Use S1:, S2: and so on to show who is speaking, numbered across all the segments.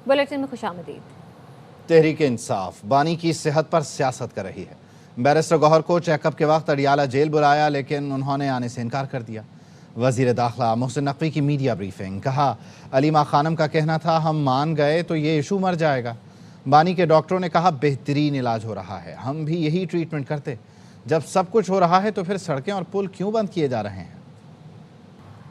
S1: Bulletin में खुशामदीद।
S2: तहरीक इंसाफ बानी की सेहत पर सियासत कर रही है। बैरिस्टर गौहर को चेकअप के वक्त अडियाला जेल बुलाया, लेकिन उन्होंने आने से इनकार कर दिया। वजीर दाखिला मोहसिन नकवी की मीडिया ब्रीफिंग, कहा अलीमा खानम का कहना था हम मान गए तो ये इशू मर जाएगा। बानी के डॉक्टरों ने कहा बेहतरीन इलाज हो रहा है, हम भी यही ट्रीटमेंट करते। जब सब कुछ हो रहा है तो फिर सड़कें और पुल क्यों बंद किए जा रहे हैं?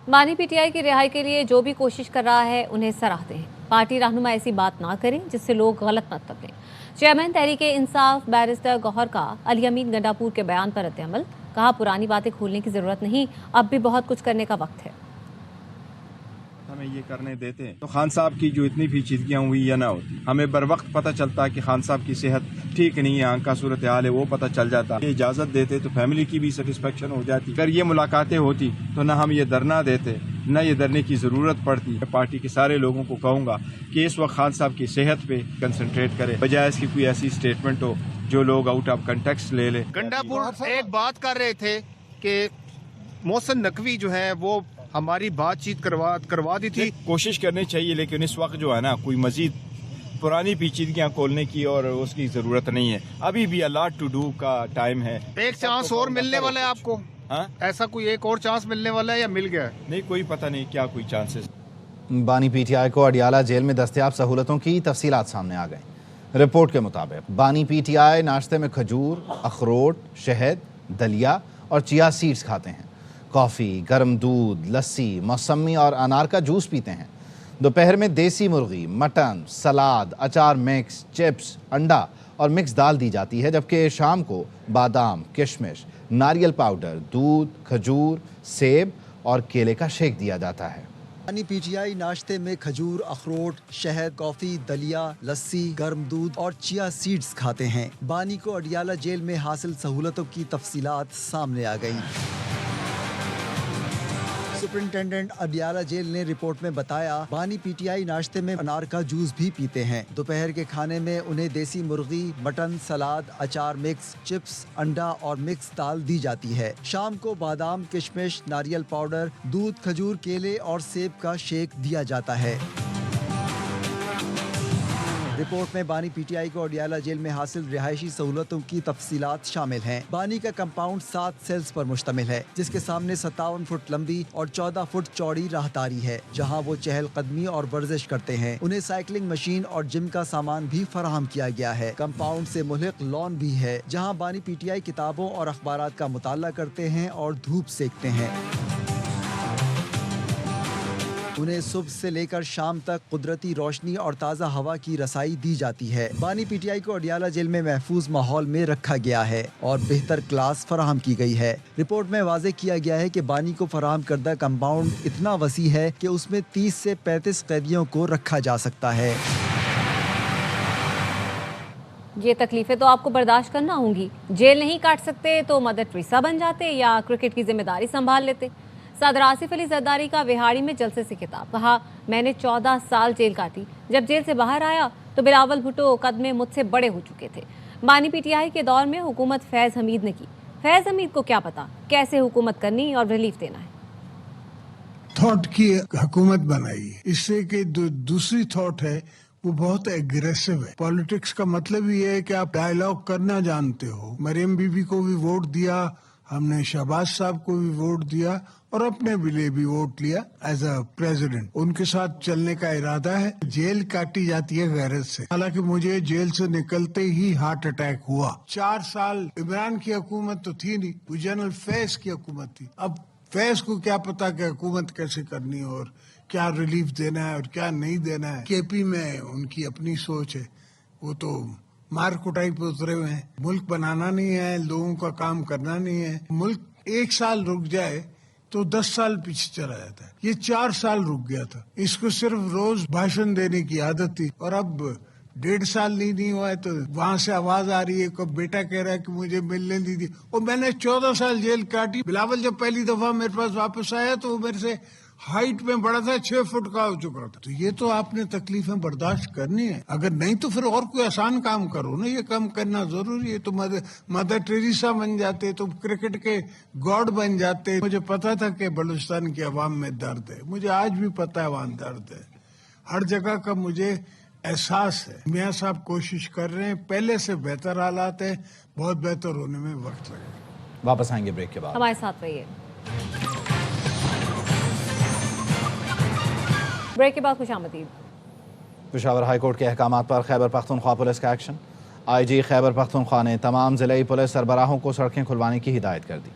S1: बानी पीटीआई की रिहाई के लिए जो भी कोशिश कर रहा है उन्हें सराहते हैं। पार्टी रहनुमा ऐसी बात ना करें जिससे लोग गलत मतलब लें। चेयरमैन तहरीक इंसाफ बैरिस्टर गौहर का अली अमीन गंडापुर के बयान पर रद्द-ए-अमल, कहा पुरानी बातें खोलने की जरूरत नहीं, अब भी बहुत कुछ करने का वक्त है।
S3: हमें ये करने देते तो खान साहब की जो इतनी पेचीदगियाँ हुई या ना होती, हमें बर वक्त पता चलता कि खान साहब की सेहत ठीक नहीं है, आंख का सूरत हाल है, वो पता चल जाता। ये इजाज़त देते तो फैमिली की भी सेटिस्फेक्शन हो जाती। अगर ये मुलाकातें होती तो ना हम ये धरना देते, ना ये धरने की ज़रूरत पड़ती। पार्टी के सारे लोगों को कहूँगा कि इस वक्त खान साहब की सेहत पे कंसंट्रेट करें, बजाय इसकी कोई ऐसी स्टेटमेंट हो जो लोग आउट ऑफ कंटेक्स्ट ले लें।
S4: गंडापुर एक बात कर रहे थे कि मोहसिन नकवी जो है वो हमारी बातचीत करवा दी थी।
S3: कोशिश करनी चाहिए, लेकिन इस वक्त जो है ना कोई मजीद पुरानी पेचीदगियाँ खोलने की और उसकी ज़रूरत नहीं है। अभी भी अलॉट टू डू का टाइम है।
S4: एक चांस और मिलने वाला है आपको?
S3: हाँ,
S4: ऐसा कोई एक और चांस मिलने वाला है या मिल गया है?
S3: नहीं, कोई पता नहीं क्या कोई चांसेस।
S2: बानी पीटीआई को अडियाला जेल में दस्तयाब सहूलतों की तफसीलात सामने आ गई। रिपोर्ट के मुताबिक बानी पीटीआई नाश्ते में खजूर, अखरोट, शहद, दलिया और चिया सीड्स खाते हैं। कॉफ़ी, गर्म दूध, लस्सी, मौसमी और अनार का जूस पीते हैं। दोपहर में देसी मुर्गी, मटन, सलाद, अचार मिक्स, चिप्स, अंडा और मिक्स दाल दी जाती है, जबकि शाम को बादाम, किशमिश, नारियल पाउडर, दूध, खजूर, सेब और केले का शेक दिया जाता है।
S5: बानी पीटीआई नाश्ते में खजूर, अखरोट, शहद, कॉफी, दलिया, लस्सी, गर्म दूध और चिया सीड्स खाते हैं। बानी को अडियाला जेल में हासिल सहूलतों की तफसीलात सामने आ गई। सुपरिंटेंडेंट अडियाला जेल ने रिपोर्ट में बताया बानी पीटीआई नाश्ते में अनार का जूस भी पीते हैं। दोपहर के खाने में उन्हें देसी मुर्गी, मटन, सलाद, अचार मिक्स, चिप्स, अंडा और मिक्स दाल दी जाती है। शाम को बादाम, किशमिश, नारियल पाउडर, दूध, खजूर, केले और सेब का शेक दिया जाता है। रिपोर्ट में बानी पीटीआई को अडियाला जेल में हासिल रिहायशी सहूलतों की तफसीलात शामिल हैं। बानी का कंपाउंड 7 सेल्स पर मुश्तमिल है, जिसके सामने 57 फुट लंबी और 14 फुट चौड़ी राहदारी है, जहां वो चहलकदमी और वर्जिश करते हैं। उन्हें साइकिलिंग मशीन और जिम का सामान भी फराहम किया गया है। कंपाउंड से मुल्हिक लॉन भी है, जहां बानी पीटीआई किताबों और अखबारात का मुताला करते हैं और धूप सेकते हैं। उन्हें सुबह से लेकर शाम तक कुदरती रोशनी और ताज़ा हवा की रसाई दी जाती है। बानी पीटीआई को अडियाला जेल में महफूज माहौल में रखा गया है और बेहतर क्लास फराहम की गई है। रिपोर्ट में वाज़े किया गया है कि बानी को फराहम करदा कंपाउंड इतना वसी है कि उसमें 30 से 35 कैदियों को रखा जा सकता है।
S1: ये तकलीफें तो आपको बर्दाश्त करना होंगी। जेल नहीं काट सकते तो मदर टेरेसा बन जाते या क्रिकेट की जिम्मेदारी संभाल लेते। सदर आसिफ अली जरदारी का विहाड़ी में जलसे से खिताब, कहा मैंने 14 साल जेल काटी, जब जेल से बाहर आया तो बिलावल भुट्टो कद में मुझसे बड़े हो चुके थे। बानी पीटीआई के दौर में हुकूमत फैज़ हमीद ने की। फैज़ हमीद को क्या पता कैसे हुकूमत करनी और रिलीफ देना है।
S6: थॉट की हुकूमत बनाई, इससे कि दूसरी थॉट है वो बहुत एग्रेसिव है। पॉलिटिक्स का मतलब ये है कि आप डायलॉग करना जानते हो। मरियम बीबी को भी वोट दिया हमने, शहबाज साहब को भी वोट दिया और अपने लिए भी वोट लिया एज अ प्रेसिडेंट। उनके साथ चलने का इरादा है। जेल काटी जाती है गैरत से। हालांकि मुझे जेल से निकलते ही हार्ट अटैक हुआ। 4 साल इमरान की हुकूमत तो थी नहीं, वो जनरल फैज की हुकूमत थी। अब फैज को क्या पता कि हुकूमत कैसे करनी है और क्या रिलीफ देना है और क्या नहीं देना है। केपी में उनकी अपनी सोच है, वो तो मार कुटाई पे उतरे हुए हैं। मुल्क बनाना नहीं है, लोगों का काम करना नहीं है। मुल्क 1 साल रुक जाए तो 10 साल पीछे चला जाता है। ये 4 साल रुक गया था। इसको सिर्फ रोज भाषण देने की आदत थी और अब 1.5 साल नहीं हुआ है तो वहाँ से आवाज आ रही है कि बेटा कह रहा है कि मुझे मिलने दी। और मैंने 14 साल जेल काटी। बिलावल जब पहली दफा मेरे पास वापस आया तो वो मेरे से हाइट में बड़ा था, 6 फुट का हो चुका था। तो ये तो आपने तकलीफें बर्दाश्त करनी है। अगर नहीं तो फिर और कोई आसान काम करो ना, ये काम करना जरूरी है। तो मदर टेरेसा बन जाते, तो क्रिकेट के गॉड बन जाते। मुझे पता था कि बलूचिस्तान की आवाम में दर्द है, मुझे आज भी पता है वहाँ दर्द है। हर जगह का मुझे एहसास है। मियाँ साहब कोशिश कर रहे हैं, पहले से बेहतर हालात है, बहुत बेहतर होने में वक्त लगेगा।
S2: वापस आएंगे ब्रेक के बाद।
S1: हमारे साथ रहिए। ब्रेक के बाद खुशामदीद।
S2: पेशावर हाई कोर्ट के अहकामात पर खैबर पख्तूनख्वा पुलिस का एक्शन। IG खैबर पख्तूनख्वा ने तमाम ज़िले पुलिस सरबराहों को सड़कें खुलवाने की हिदायत कर दी।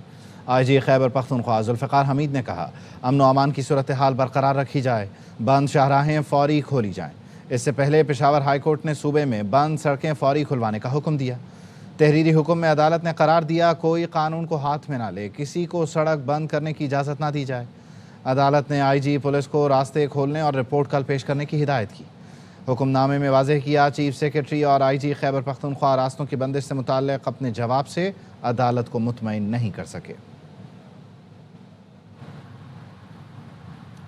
S2: IG खैबर पख्तूनख्वा जुल्फ़िकार हमीद ने कहा, अमन व अमान की सूरत हाल बरकरार रखी जाए, बंद शाहराहें फौरी खोली जाएँ। इससे पहले पेशावर हाई कोर्ट ने सूबे में बंद सड़कें फौरी खुलवाने का हुक्म दिया। तहरीरी हुक्म में अदालत ने करार दिया, कोई कानून को हाथ में ना ले, किसी को सड़क बंद करने की इजाज़त ना दी जाए। अदालत ने IG पुलिस को रास्ते खोलने और रिपोर्ट कल पेश करने की हिदायत की। हुक्मनामे में वाज़ेह किया, चीफ सेक्रेटरी और IG खैबर पख्तूनख्वा रास्तों की बंदिश से मुताल्लिक़ अपने जवाब से अदालत को मुतमईन नहीं कर सके।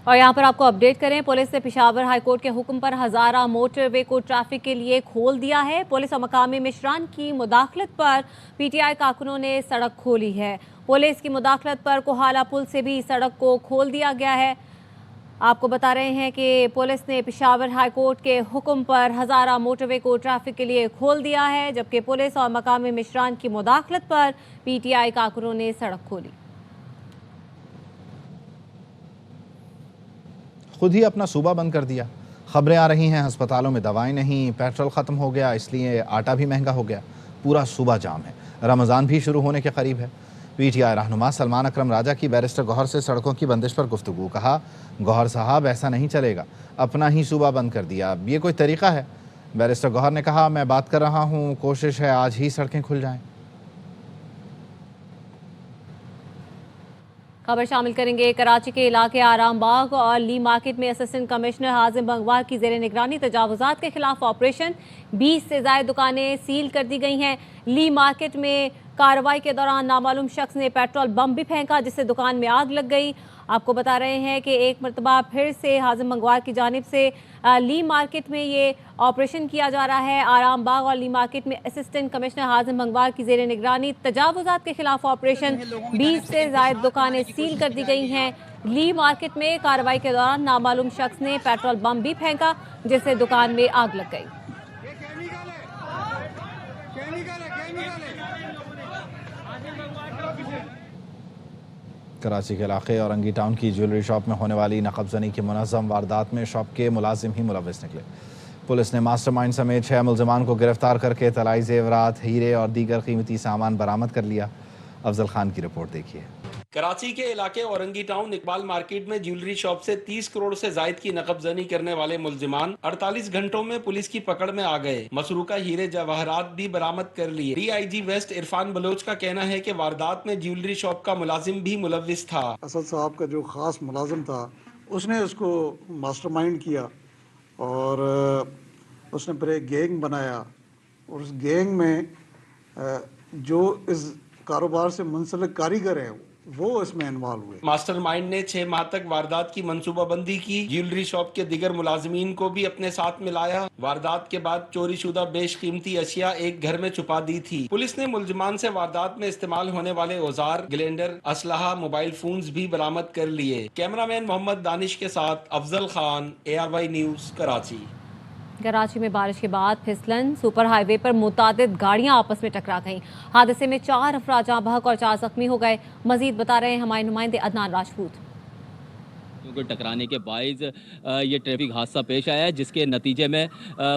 S1: और यहाँ पर आपको अपडेट करें, पुलिस ने पेशावर हाई कोर्ट के हुक्म पर हज़ारा मोटरवे को ट्रैफिक के लिए खोल दिया है। पुलिस और मकामी मिशरान की मुदाखलत पर PTI कारकुनों ने सड़क खोली है। पुलिस की मुदाखलत पर कोहाला पुल से भी सड़क को खोल दिया गया है। आपको बता रहे हैं कि पुलिस ने पेशावर हाई कोर्ट के हुक्म पर हज़ारा मोटरवे को ट्रैफिक के लिए खोल दिया है, जबकि पुलिस और मकामी मिशरान की मुदाखलत पर PTI कारकुनों ने सड़क खोली।
S2: खुद ही अपना सूबा बंद कर दिया। खबरें आ रही हैं हस्पतालों में दवाएं नहीं, पेट्रोल ख़त्म हो गया, इसलिए आटा भी महंगा हो गया, पूरा सूबा जाम है। रमज़ान भी शुरू होने के करीब है। PTI रहनुमा सलमान अकरम राजा की बैरिस्टर गौहर से सड़कों की बंदिश पर गुफ्तगू। कहा, गौहर साहब ऐसा नहीं चलेगा, अपना ही सूबा बंद कर दिया, अब ये कोई तरीका है? बैरिस्टर गौहर ने कहा, मैं बात कर रहा हूँ, कोशिश है आज ही सड़कें खुल जाएँ।
S1: खबर शामिल करेंगे, कराची के इलाके आराम बाग और ली मार्केट में असिस्टेंट कमिश्नर हाजिम बंगवार की जेर निगरानी तजावुजात के खिलाफ ऑपरेशन। 20 से ज़ायद दुकानें सील कर दी गई हैं। ली मार्केट में कार्रवाई के दौरान नामालूम शख्स ने पेट्रोल बम भी फेंका, जिससे दुकान में आग लग गई। आपको बता रहे हैं कि एक मरतबा फिर से हाजिम बंगवार की जानिब से ली मार्केट में ये ऑपरेशन किया जा रहा है। आराम बाग और ली मार्केट में असिस्टेंट कमिश्नर हाजिम बंगवार की जेर निगरानी तजावुजात के खिलाफ ऑपरेशन। 20 से ज़ायद दुकानें सील कर दी गई हैं। ली मार्केट में कार्रवाई के दौरान नामालूम शख्स ने पेट्रोल बम भी फेंका, जिससे दुकान में आग लग गई।
S2: कराची के इलाके औरंगी टाउन की ज्वेलरी शॉप में होने वाली नक़बज़नी की मुनज़्ज़म वारदात में शॉप के मुलाजिम ही मुलव्विस निकले। पुलिस ने मास्टरमाइंड समेत 6 मुलज़मान को गिरफ्तार करके तलाई ज़ेवरात, हीरे और दीगर कीमती सामान बरामद कर लिया। अफजल खान की रिपोर्ट देखिए।
S7: कराची के इलाके औरंगी टाउन इकबाल मार्केट में ज्वेलरी शॉप से 30 करोड़ से जायद की नकबजनी करने वाले मुलजिमान 48 घंटों में पुलिस की पकड़ में आ गए। मसरूका हीरे जवाहरात भी बरामद कर लिए। DIG वेस्ट इरफान बलोच का कहना है कि वारदात में ज्वेलरी शॉप का मुलाजिम भी मुलव्विस था।
S8: असद साहब का जो खास मुलाजिम था, उसने उसको मास्टरमाइंड किया और उसने फिर एक गैंग बनाया और उस गैंग में जो इस कारोबार से मुंसलिक कारीगर हैं वो इसमें इन्वॉल्व हुए।
S7: मास्टरमाइंड ने 6 माह तक वारदात की मंसूबाबंदी की। ज्वेलरी शॉप के दिगर मुलाजिमीन को भी अपने साथ मिलाया। वारदात के बाद चोरी शुदा बेशकीमती अशिया एक घर में छुपा दी थी। पुलिस ने मुलजिमान से वारदात में इस्तेमाल होने वाले औजार, ग्लेंडर, असलहा, मोबाइल फोन्स भी बरामद कर लिए। कैमरामैन मोहम्मद दानिश के साथ अफजल खान, ARY न्यूज, कराची।
S1: कराची में बारिश के बाद फिसलन, सुपर हाईवे पर मुतादिद गाड़ियां आपस में टकरा गईं। हादसे में 4 अफराद जहां बहक और 4 जख्मी हो गए। मजीद बता रहे हैं हमारे नुमाइंदे अदनान राजपूत।
S9: को टकराने के बाइज ये ट्रैफिक हादसा पेश आया है, जिसके नतीजे में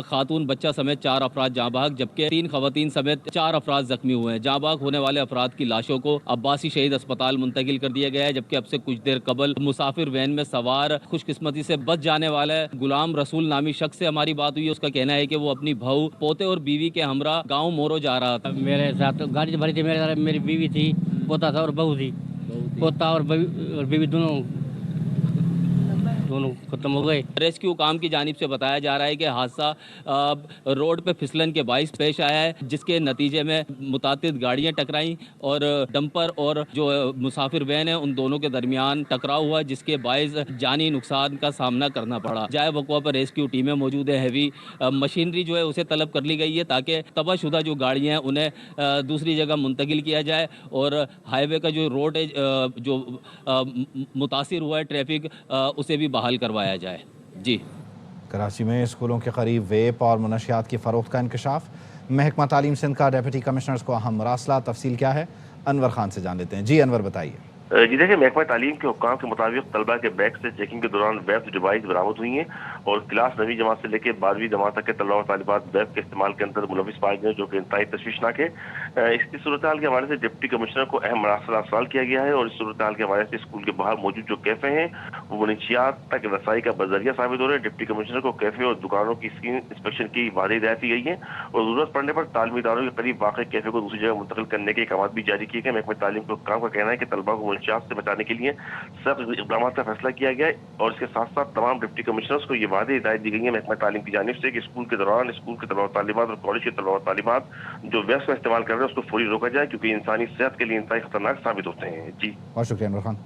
S9: खातून बच्चा समेत 4 अफराद जाँ बहक, जबकि 3 खवातीन समेत 4 अफराद जख्मी हुए हैं। जाँ बहक होने वाले अफराद की लाशों को अब्बासी शहीद अस्पताल मुंतकिल कर दिया गया है, जबकि अब से कुछ देर कबल मुसाफिर वैन में सवार खुशकिस्मती से बच जाने वाला गुलाम रसूल नामी शख्स से हमारी बात हुई। उसका कहना है कि वो अपनी बहू, पोते और बीवी के हमरा गाँव मोरो जा रहा था।
S10: मेरे साथ गाड़ी भरी थी, मेरी बीवी थी, पोता था और बहू थी। पोता और बीवी दोनों खत्म हो गए।
S9: रेस्क्यू काम की जानिब से बताया जा रहा है कि हादसा रोड पे फिसलन के बाइस पेश आया है, जिसके नतीजे में मुतादिद गाड़ियां टकराई और डंपर और जो मुसाफिर वैन है उन दोनों के दरमियान टकराव हुआ, जिसके बाइस जानी नुकसान का सामना करना पड़ा। जाए वक़्वा पर रेस्क्यू टीमें मौजूद है। हैवी मशीनरी जो है उसे तलब कर ली गई है ताकि तबाहशुदा जो गाड़ियाँ हैं उन्हें दूसरी जगह मुंतकिल किया जाए और हाईवे का जो रोड है जो मुतासिर हुआ है ट्रैफिक उसे भी बहाल करवाया जाए। जी।
S2: कराची में स्कूलों के करीब वेप और मुनशियात की फ़रोख्त का इंकशाफ। महकमा तालीम सिंध का डिप्टी कमिश्नर्स को अहम मरासला, तफसील क्या है अनवर खान से जान लेते हैं। जी अनवर बताइए।
S11: जी देखिए, महकमा तालीम के हुक्काम के मुताबिक तलबा के बैग से चेकिंग के दौरान वेब डिवाइस बरामद हुई हैं और क्लास 9वीं जमात से लेकर 12वीं जमात तक के तलबा और तालिबात वेब के इस्तेमाल के अंदर मुलविस पाए गए, जो कि इंतहाई तशवीशनाक है। इसकी सूरत हाल के हवाले से डिप्टी कमिश्नर को अहम मरासला सवाल किया गया है और इस सूरत हाल के हवाले से स्कूल के बाहर मौजूद जो कैफे हैं वो मुनशियात तक रसाई का बजरिया साबित हो रहे हैं। डिप्टी कमिश्नर को कैफे और दुकानों की स्क्रीन इंस्पेक्शन की वादी हिदायत दी गई है और जरूरत पड़ने पर तालीमी इदारों के करीब वाक़ कैफे को दूसरी जगह मुंतकिल करने के अहकाम भी जारी किए गए। महकमा तालीम के हुक्काम का कहना है कि तलबा को मुनशियात से बचाने के लिए सख्त इक़दाम का फैसला किया गया है और इसके साथ साथ तमाम डिप्टी कमिश्नर्स को ये वादे हिदायत दी गई है महकमा तालीम की जानिब से कि स्कूल के दौरान स्कूल के तलबा तालिबात और कॉलेज के तलबा तालिबात जो वेब्स का इस्तेमाल कर रहे हैं उसको फौरी रोका जाए, क्योंकि इंसानी सेहत के लिए इंतहाई खतरनाक साबित होते हैं। जी
S2: बहुत शुक्रिया अनवर खान।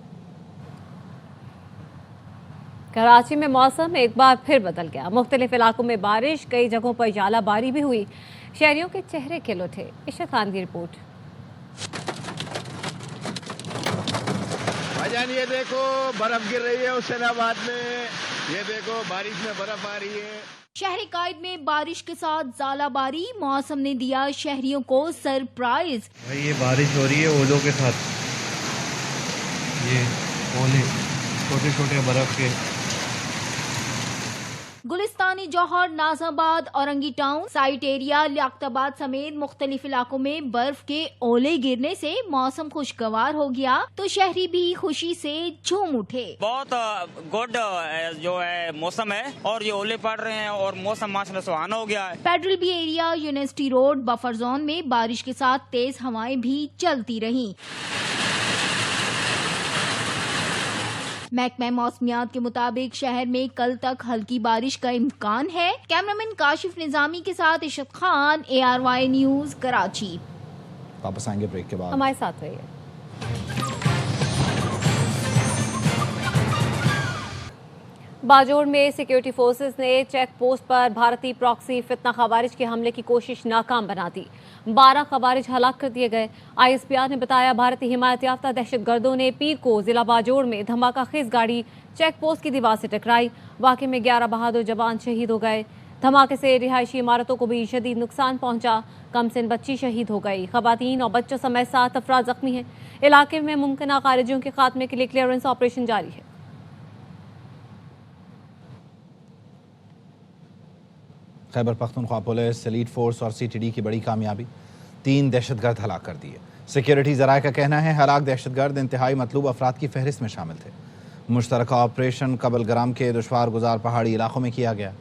S1: कराची में मौसम एक बार फिर बदल गया। मुख्तलिफ इलाकों में बारिश, कई जगहों पर जालाबारी भी हुई। शहरियों के चेहरे खिल उठे। इशरत खान की रिपोर्ट।
S4: भाईजान ये देखो बर्फ गिर रही है हुसैनाबाद में, ये देखो बारिश में बर्फ आ रही है।
S12: शहर कायद में बारिश के साथ जालाबारी, मौसम ने दिया शहरियों को सरप्राइज।
S13: भाई ये बारिश हो रही है ओलों के साथ, ये ओले छोटे छोटे बर्फ के।
S12: गुलिस्तानी जौहर, नाजाबाद, Orangi town, site area, Liaquatabad समेत मुख्तलिफ इलाकों में बर्फ के ओले गिरने से मौसम खुशगवार हो गया तो शहरी भी खुशी से झूम उठे।
S14: बहुत गुड जो है मौसम है और ये ओले पड़ रहे हैं और मौसम माशाल्लाह सुहाना हो गया है।
S12: Federal B area, university road, buffer zone में बारिश के साथ तेज हवाएं भी चलती रहीं। महकमा मौसमियात के मुताबिक शहर में कल तक हल्की बारिश का इम्कान है। कैमरामैन काशिफ निजामी के साथ इशरत खान, ARY न्यूज, कराची।
S2: वापस आएंगे ब्रेक के बाद,
S1: हमारे साथ रहिए। बाजोड़ में सिक्योरिटी फोर्सेस ने चेक पोस्ट पर भारतीय प्रॉक्सी फितना खवारिज के हमले की कोशिश नाकाम बना दी। 12 खवारिज हलाक कर दिए गए। ISPR ने बताया भारतीय हिमायत याफ्ता दहशतगर्दों ने पीर को जिला बाजोड़ में धमाका खेज गाड़ी चेक पोस्ट की दीवार से टकराई। वाक़े में 11 बहादुर जवान शहीद हो गए। धमाके से रिहायशी इमारतों को भी शदीद नुकसान पहुंचा। कम सिन बच्ची शहीद हो गई। खवातीन और बच्चों समेत 7 अफराद जख्मी हैं। इलाके में मुमकिन खारिजियों के खात्मे के लिए क्लियरेंस ऑपरेशन जारी है।
S2: Khyber Pakhtunkhwa police, elite force और CTD की बड़ी कामयाबी, 3 दहशतगर्द हलाक कर दिए। सिक्योरिटी ज़राए का कहना है हलाक दहशतगर्द इंतहाई मतलूब अफराद की फहरिस्त में शामिल थे। मुश्तरका ऑपरेशन कबलग्राम के दुश्वार गुजार पहाड़ी इलाकों में किया गया।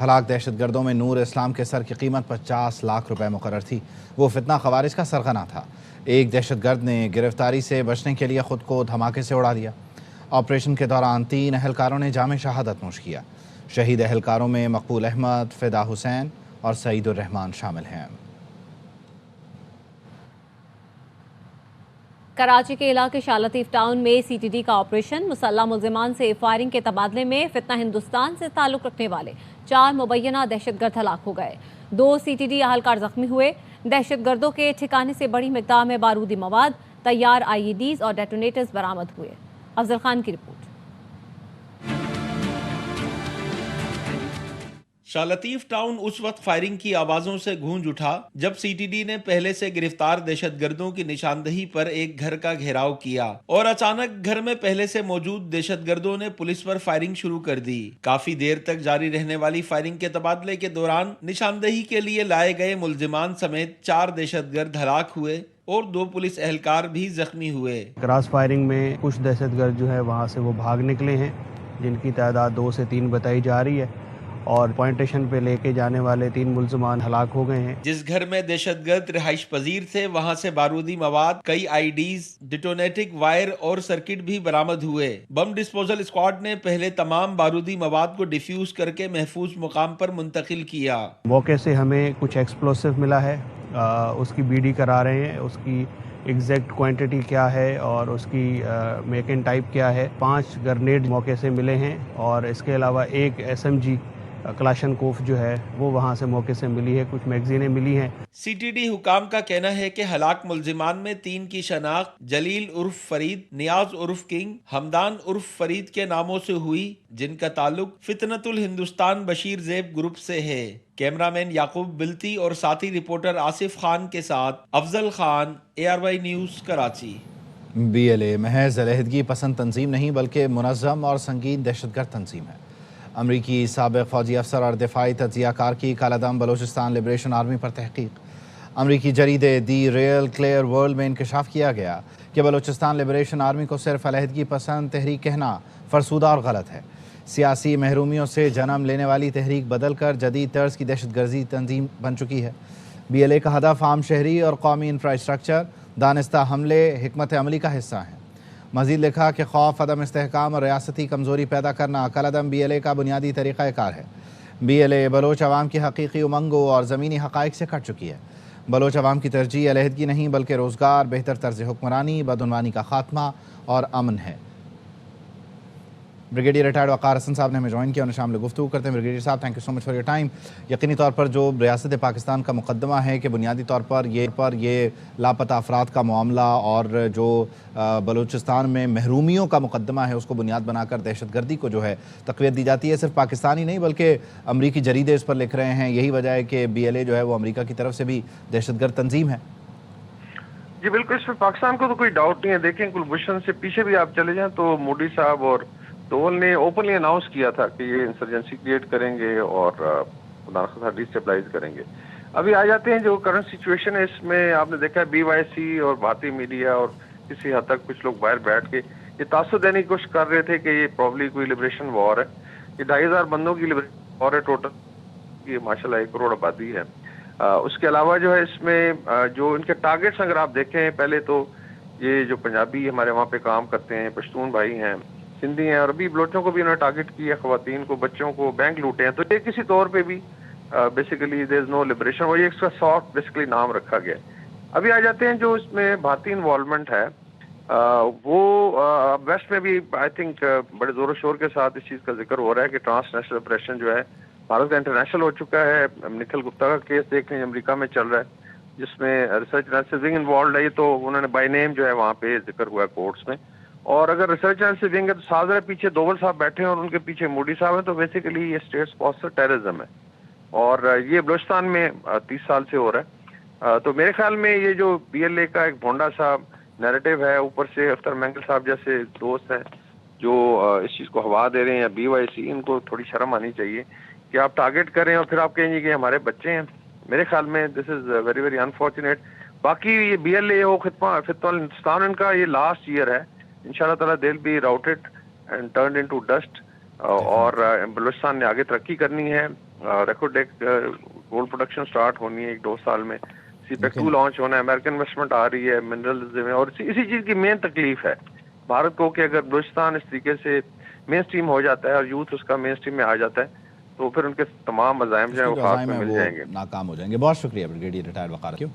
S2: हलाक दहशतगर्दों में नूर इस्लाम के सर की कीमत 50 लाख रुपए मुकर्रर थी। वो फितना खवारिज का सरगना था। एक दहशतगर्द ने गिरफ्तारी से बचने के लिए खुद को धमाके से उड़ा दिया। ऑपरेशन के दौरान 3 अहलकारों ने जामे शहादत नोश किया। शहीद अहलकारों में मकबूल अहमद, फिदा हुसैन और सईदुर रहमान शामिल हैं।
S1: कराची के इलाके शाह लतीफ टाउन में CTD का ऑपरेशन, मुसल्लह मुल्जिमान से फायरिंग के तबादले में फितना हिंदुस्तान से ताल्लुक़ रखने वाले 4 मुबैना दहशतगर्द हलाक हो गए। 2 CTD अहलकार जख्मी हुए। दहशतगर्दों के ठिकाने से बड़ी मिकदार में बारूदी मवाद, तैयार IEDs और डेटोनेटर्स बरामद हुए। अफजल खान की रिपोर्ट।
S7: शाह लतीफ टाउन उस वक्त फायरिंग की आवाजों से गूंज उठा जब CTD ने पहले से गिरफ्तार दहशतगर्दों की निशानदही पर एक घर का घेराव किया और अचानक घर में पहले से मौजूद दहशतगर्दों ने पुलिस पर फायरिंग शुरू कर दी। काफी देर तक जारी रहने वाली फायरिंग के तबादले के दौरान निशानदही के लिए लाए गए मुल्जिमान समेत 4 दहशतगर्द हलाक हुए और 2 पुलिस एहलकार भी जख्मी हुए।
S13: क्रॉस फायरिंग में कुछ दहशतगर्द जो है वहाँ से वो भाग निकले हैं, जिनकी तादाद 2 से 3 बताई जा रही है और पॉइंटेशन पे लेके जाने वाले 3 मुल्जिमान हलाक हो गए हैं।
S7: जिस घर में दहशतगर्द रिहाइश पजीर थे वहां से बारूदी मवाद, कई IEDs, डिटोनेटिक वायर और सर्किट भी बरामद हुए। बम डिस्पोजल स्क्वाड ने पहले तमाम बारूदी मवाद को डिफ्यूज करके महफूज मुकाम पर मुंतकिल किया।
S13: मौके से हमें कुछ एक्सप्लोसिव मिला है, उसकी BD करा रहे हैं, उसकी एग्जैक्ट क्वांटिटी क्या है और उसकी मेक एंड टाइप क्या है। 5 ग्रेनेड मौके से मिले हैं और इसके अलावा एक SMG कलाशनकोफ जो है वो वहाँ से मौके से मिली है, कुछ मैगजीनें मिली हैं।
S7: CTD हुकाम का कहना है कि हलाक मुल्जिमान में 3 की शनाख्त जलील उर्फ फरीद, नियाज उर्फ किंग, हमदान उर्फ फरीद के नामों से हुई, जिनका ताल्लुक फितनतुल हिंदुस्तान बशीर ज़ेब ग्रुप से है। कैमरामैन याकूब बिल्ती और साथी रिपोर्टर आसिफ खान के साथ Afzal Khan, ARY news, Karachi.
S2: BLA महज अलहदगी पसंद तंजीम नहीं बल्कि मुनज़्ज़म और संगीन दहशतगर्द तंजीम है। अमरीकी साबिक़ फ़ौजी अफसर और दिफ़ाई तज्ज़ियाकार की कालादम बलूचिस्तान लिबरेशन आर्मी पर तहक़ीक़। अमरीकी जरीदे दी रियल क्लियर वर्ल्ड में इंकशाफ किया गया कि बलूचिस्तान लिबरेशन आर्मी को सिर्फ अलहदगी पसंद तहरीक कहना फरसूदा और गलत है। सियासी महरूमियों से जन्म लेने वाली तहरीक बदल कर जदीद तर्ज की दहशतगर्दी तंजीम बन चुकी है। BLA का हदफ आम शहरी और कौमी इंफ्रास्ट्रक्चर दानिस्ता हमले हिकमत अमली का हिस्सा है। मज़ीद लिखा कि खौफ, अदम इस्तेहकाम और रियासती कमज़ोरी पैदा करना कलअदम BLA का बुनियादी तरीक़ाकार है। BLA बलोच अवाम की हकीकी उमंगों और ज़मीनी हक़ाइक़ से कट चुकी है। बलोच अवाम की तरजीह अलहदगी नहीं बल्कि रोज़गार, बेहतर तर्ज हुक्मरानी, बदउनवानी का खात्मा और अमन है। ब्रिगेडियर रिटायर्ड वक़ार हसन साहब ने हमें ज्वाइन किया और शामिल गुफ्तगू करते हैं। ब्रिगेडियर साहब, thank you so much for your time. यकीनी तौर पर जो रियासत पाकिस्तान का मुकदमा है कि बुनियादी तौर पर ये लापता अफराद का मामला और जो बलूचिस्तान में महरूमियों का मुकदमा है उसको बुनियाद बनाकर दहशतगर्दी को जो है तक़वियत दी जाती है। सिर्फ पाकिस्तानी नहीं बल्कि अमरीकी जरीदे इस पर लिख रहे हैं। यही वजह है कि BLA जो है वो अमरीका की तरफ से भी दहशतगर्द तंजीम है।
S15: जी बिल्कुल, इसमें पाकिस्तान को तो कोई डाउट नहीं है। देखें, कुलभूषण से पीछे भी आप चले जाएं तो मोदी साहब और डोवल ने ओपनली अनाउंस किया था कि ये इंसर्जेंसी क्रिएट करेंगे और डिस्टेबलाइज करेंगे। अभी आ जाते हैं जो करंट सिचुएशन है, इसमें आपने देखा है BYC और भारतीय मीडिया और किसी हद तक कुछ लोग बाहर बैठ के ये तासुर देने की कोशिश कर रहे थे कि ये प्रॉब्ली कोई लिबरेशन वॉर है। ये 2500 बंदों की लिबरेशन वॉर है टोटल, ये माशाल्लाह 1 करोड़ आबादी है। उसके अलावा जो है इसमें जो इनके टारगेट्स अगर आप देखें, पहले तो ये जो पंजाबी हमारे वहाँ पे काम करते हैं, पश्तून भाई हैं, सिंधी हैं, और अभी बलोचों को भी उन्होंने टारगेट किया, खवातीन को, बच्चों को, बैंक लूटे हैं। तो ये किसी तौर पे भी basically there is no liberation, और ये इसका सॉफ्ट बेसिकली नाम रखा गया। अभी आ जाते हैं जो इसमें भारतीय इन्वॉल्वमेंट है, वो वेस्ट में भी आई थिंक बड़े जोरों शोर के साथ इस चीज़ का जिक्र हो रहा है कि ट्रांसनेशनल ऑपरेशन जो है भारत का इंटरनेशनल हो चुका है। निखिल गुप्ता का केस देख लें, अमेरिका में चल रहा है, जिसमें रिसर्च एनालिसिस विंग इन्वॉल्व है। ये तो उन्होंने बाय नेम जो है वहाँ पे जिक्र हुआ है कोर्ट्स में। और अगर रिसर्च एनालिसिस विंग है तो साजरा पीछे डोवल साहब बैठे हैं और उनके पीछे मोदी साहब हैं, तो बेसिकली ये स्टेट स्पॉन्सर टेररिज्म है और ये बलूचिस्तान में 30 साल से हो रहा है। तो मेरे ख्याल में ये जो BLA का एक भोंडा सा नैरेटिव है, ऊपर से अख्तर मैंगल साहब जैसे दोस्त हैं जो इस चीज़ को हवा दे रहे हैं, या BYC, इनको थोड़ी शर्म आनी चाहिए कि आप टारगेट करें और फिर आप कहेंगे कि हमारे बच्चे हैं। मेरे ख्याल में this is very very unfortunate. बाकी ये BLA हो फितवाल हिंदुस्तान, इनका ये लास्ट ईयर है। इंशाल्लाह ताला they will be routed and turned into dust, और बलूचिस्तान ने आगे तरक्की करनी है। रिकॉर्ड गोल्ड प्रोडक्शन स्टार्ट होनी है 1-2 साल में, CPEC 2 लॉन्च होना है, अमेरिकन इन्वेस्टमेंट आ रही है मिनरल्स में, और इसी चीज़ की मेन तकलीफ है भारत को कि अगर बलूचिस्तान इस तरीके से मेन स्ट्रीम हो जाता है और यूथ उसका मेन स्ट्रीम में आ जाता है तो फिर उनके तमाम मज़ाहिम जो है वो खास में मिल जाएंगे,
S2: नाकाम हो जाएंगे। बहुत शुक्रिया ब्रिगेडियर रिटायर्ड वक़ार। क्यों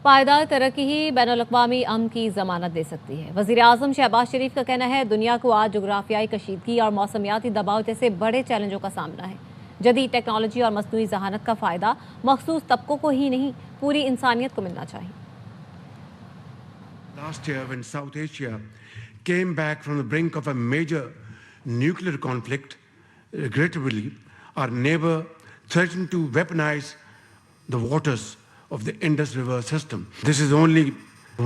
S1: पायदार तरक्की ही बैनुल-अक़वामी अमन की ज़मानत दे सकती है। वज़ीर-ए-आज़म शहबाज शरीफ का कहना है, दुनिया को आज जोग्राफियाई कशीदगी और मौसमियाती दबाव जैसे बड़े चैलेंजों का सामना है। जदीद टेक्नोलॉजी और मसनूई ज़हानत का फ़ायदा मखसूस तबकों को ही नहीं, पूरी इंसानियत को मिलना चाहिए।
S16: Last year when South Asia came back from the brink of a major nuclear conflict, regrettably our neighbor threatened to weaponize the waters of the Indus River system. This is only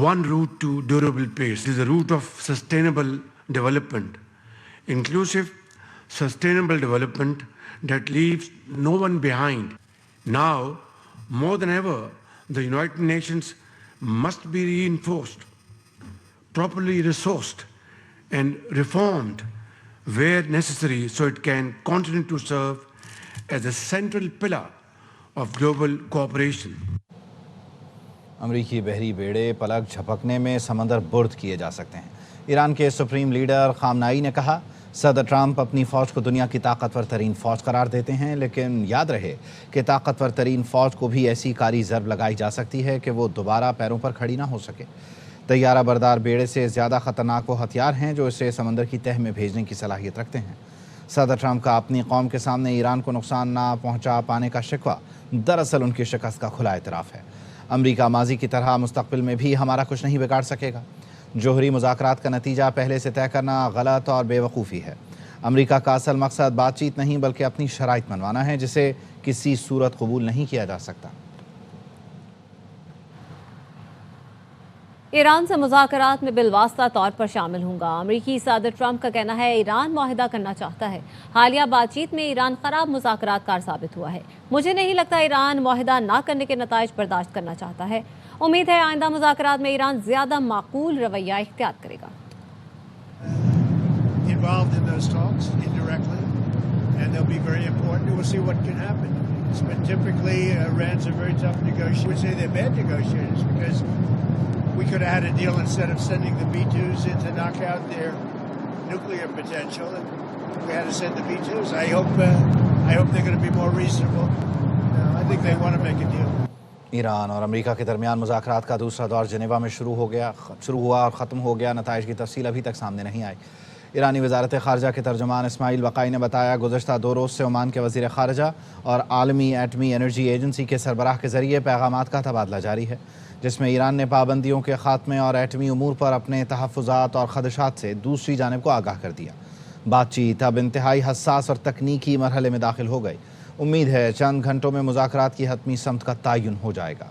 S16: one route to durable peace. It is a route of sustainable development, inclusive, sustainable development that leaves no one behind. Now, more than ever, the United Nations must be reinforced, properly resourced and reformed where necessary so it can continue to serve as a central pillar of global cooperation.
S2: अमरीकी बहरी बेड़े पलक झपकने में समंदर बुर्द किए जा सकते हैं। Iran के सुप्रीम लीडर खामनाई ने कहा, सदर ट्रंप अपनी फ़ौज को दुनिया की ताकतवर तरीन फ़ौज करार देते हैं, लेकिन याद रहे कि ताकतवर तरीन फ़ौज को भी ऐसी कारी ज़रब लगाई जा सकती है कि वो दोबारा पैरों पर खड़ी ना हो सके। तैयारा बरदार बेड़े से ज़्यादा ख़तरनाक वो हथियार हैं जो इसे समंदर की तह में भेजने की सलाहियत रखते हैं। صدر ٹرمپ کا اپنی قوم کے سامنے ایران کو نقصان نہ پہنچا پانے کا شکوہ دراصل ان کی شکست کا کھلا اعتراف ہے۔ امریکہ ماضی کی طرح مستقبل میں بھی ہمارا کچھ نہیں بگاڑ سکے گا۔ جوہری مذاکرات کا نتیجہ پہلے سے طے کرنا غلط اور بے وقوفی ہے۔ امریکہ کا اصل مقصد بات چیت نہیں بلکہ اپنی شرائط منوانا ہے جسے کسی صورت قبول نہیں کیا جا سکتا۔
S1: ایران سے مذاکرات میں بالواسطہ طور پر شامل ہوں گا۔ امریکی صدر ٹرمپ کا کہنا ہے ایران معاہدہ کرنا چاہتا ہے۔ حالیہ بات چیت میں ایران خراب مذاکرات کار ثابت ہوا ہے۔ مجھے نہیں لگتا ایران معاہدہ نہ کرنے کے نتائج برداشت کرنا چاہتا ہے۔ امید ہے آئندہ مذاکرات میں ایران زیادہ معقول رویہ اختیار کرے گا۔
S17: Involved in those talks indirectly, and they'll be very important. We'll see what can happen. But typically, Iran's a very tough negotiator. I would say they're bad negotiators because we could have had a deal instead of sending the B-2s in to knock out their nuclear potential, and we had to send the B-2s. I hope they're going to be more reasonable. I think they want to make a deal.
S2: Iran اور امریکہ کے درمیان مذاکرات کا دوسرا دور Geneva میں شروع ہوا اور ختم ہو گیا۔ نتائج کی تفصیل ابھی تک سامنے نہیں آئی۔ ایرانی وزارت خارجہ کے ترجمان اسماعیل بقائی نے بتایا گزشتہ 2 روز سے عمان کے وزیر خارجہ اور عالمی ایٹمی انرجی ایجنسی کے سربراہ کے ذریعے پیغامات کا تبادلہ جاری ہے، جس میں ایران نے پابندیوں کے خاتمے اور ایٹمی امور پر اپنے تحفظات اور خدشات سے دوسری جانب کو آگاہ کر دیا۔ بات چیت اب انتہائی حساس اور تکنیکی مرحلے میں داخل ہو گئی۔ امید ہے چند گھنٹوں میں مذاکرات کی حتمی سمت کا تعین ہو جائے گا۔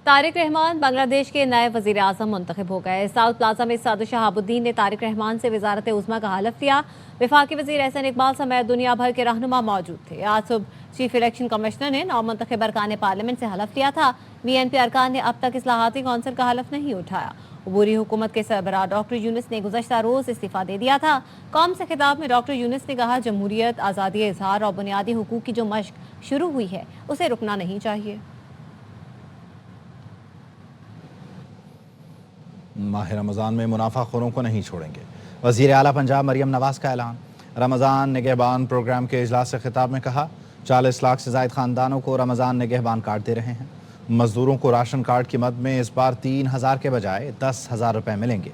S1: طارق رحمان بنگلہ دیش کے نئے وزیر اعظم منتخب ہو گئے۔ ساؤتھ پلازا میں صدر شہاب الدین نے طارق رحمان سے وزارت عظمیٰ کا حلف لیا۔ وفاقی وزیر احسن اقبال سمیت دنیا بھر کے رہنما موجود تھے۔ آج صبح چیف الیکشن کمشنر نے نومنتخب ارکان پارلیمنٹ سے حلف لیا تھا۔ VNP ارکان نے اب تک اصلاحاتی کونسل کا حلف نہیں اٹھایا۔ عبوری حکومت کے سربراہ ڈاکٹر یونس نے گزشتہ روز استعفیٰ دے دیا تھا۔ قوم سے خطاب میں ڈاکٹر یونس نے کہا جمہوریت، آزادی اظہار اور بنیادی حقوق کی جو مشق شروع ہوئی ہے اسے رکنا نہیں چاہیے۔
S2: ماہ رمضان میں منافع خوروں کو نہیں چھوڑیں گے، وزیر اعلیٰ پنجاب مریم نواز کا اعلان۔ رمضان نگہبان پروگرام کے اجلاس سے خطاب میں کہا 40 لاکھ سے زائد خاندانوں کو رمضان نگہبان کارڈ دے رہے ہیں۔ مزدوروں کو راشن کارڈ کی مد میں اس بار 3,000 کے بجائے 10,000 روپے ملیں گے۔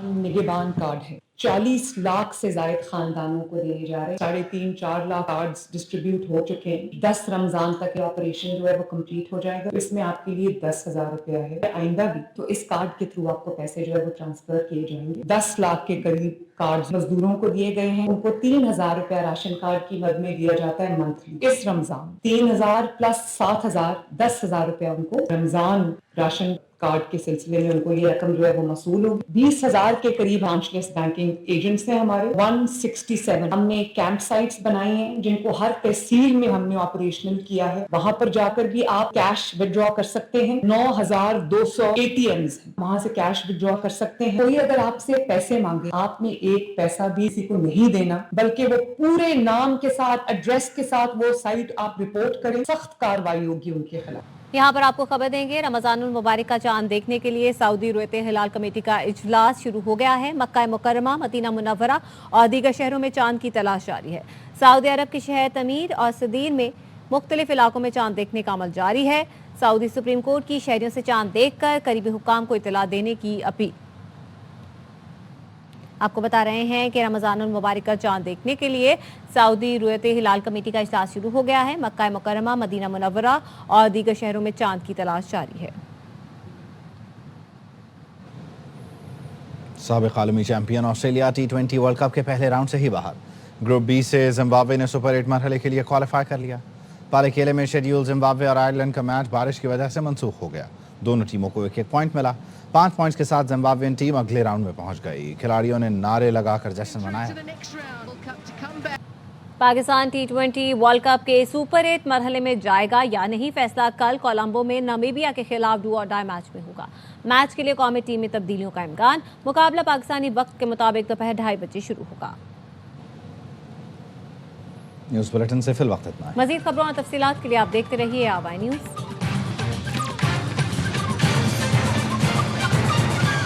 S18: نگہبان کارڈ ہے، 40 لاکھ سے زائد خاندانوں کو دیے جا رہے ہیں۔ 3.5-4 لاکھ کارڈز ڈسٹریبیوٹ ہو چکے ہیں۔ 10 رمضان تک آپریشن جو ہے وہ کمپلیٹ ہو جائے گا۔ اس میں آپ کے لیے 10,000 روپیہ ہے۔ آئندہ بھی تو اس کارڈ کے تھرو آپ کو پیسے جو ہے وہ ٹرانسفر کیے جائیں گے۔ 10 لاکھ کے قریب کارڈز مزدوروں کو دیے گئے ہیں۔ ان کو 3,000 روپیہ راشن کارڈ کی مد میں دیا جاتا ہے منتھلی۔ اس رمضان 3,000 پلس 7,000 10,000 روپیہ ان کو رمضان راشن کارڈ کے سلسلے میں ان کو یہ رقم جو ہے وہ موصول ہوگی۔ 20,000 کے قریب برانچ لیس بینکنگ ایجنٹس ہیں ہمارے۔ 167 ہم نے کیمپ سائٹس بنائی ہیں جن کو ہر تحصیل میں ہم نے آپریشنل کیا ہے۔ وہاں پر جا کر بھی آپ کیش وڈرا کر سکتے ہیں۔ 9,200 ATMs ہیں، وہاں سے کیش وڈرا کر سکتے ہیں۔ کوئی اگر آپ سے پیسے مانگے، آپ نے ایک پیسہ بھی کسی کو نہیں دینا، بلکہ وہ پورے نام کے ساتھ ایڈریس کے ساتھ وہ سائٹ آپ رپورٹ کریں، سخت کارروائی ہوگی ان کے خلاف۔
S1: یہاں پر آپ کو خبر دیں گے رمضان المبارک کا چاند دیکھنے کے لیے سعودی رؤیت ہلال کمیٹی کا اجلاس شروع ہو گیا ہے۔ مکہ مکرمہ، مدینہ منورہ اور دیگر شہروں میں چاند کی تلاش جاری ہے۔ سعودی عرب کے شہر تمیر اور صدین میں مختلف علاقوں میں چاند دیکھنے کا عمل جاری ہے۔ سعودی سپریم کورٹ کی شہریوں سے چاند دیکھ کر قریبی حکام کو اطلاع دینے کی اپیل۔ آپ کو بتا رہے ہیں کہ رمضان المبارک کا چاند دیکھنے کے لیے سعودی رؤیت ہلال کمیٹی کا اجلاس شروع ہو گیا ہے۔ مکہ مکرمہ، مدینہ منورہ اور دیگر شہروں میں چاند کی تلاش جاری ہے۔
S2: سابق عالمی champion Australia T20 world cup کے پہلے راؤنڈ سے ہی باہر۔ گروپ بی سے زمبابوے نے سپر 8 مرحلے کے لیے کوالیفائی کر لیا۔ پالیکیلے میں شیڈیول زمبابوے اور آئرلینڈ کا میچ بارش کی وجہ سے منسوخ ہو گیا۔ دونوں ٹیموں کو 1-1 پوائنٹ ملا۔ 5 پوائنٹس کے ساتھ زمبابوین ٹیم اگلے راؤنڈ میں پہنچ گئی۔ کھلاڑیوں نے نعرے لگا کر جشن منایا۔
S1: پاکستان T20 ورلڈ کپ کے سپر 8 مرحلے میں جائے گا یا نہیں، فیصلہ کل کولمبو میں نامیبیا کے خلاف ڈو اور ڈائی میچ میں ہوگا۔ میچ کے لیے قومی ٹیم میں تبدیلیوں کا امکان۔ مقابلہ پاکستانی وقت کے مطابق دوپہر 2:30 بجے شروع ہوگا۔
S2: نیوز بلیٹن سے فی الوقت اتنا ہے۔
S1: مزید خبروں اور تفصیلات کے لیے آپ دیکھتے رہیے آوائی نیوز۔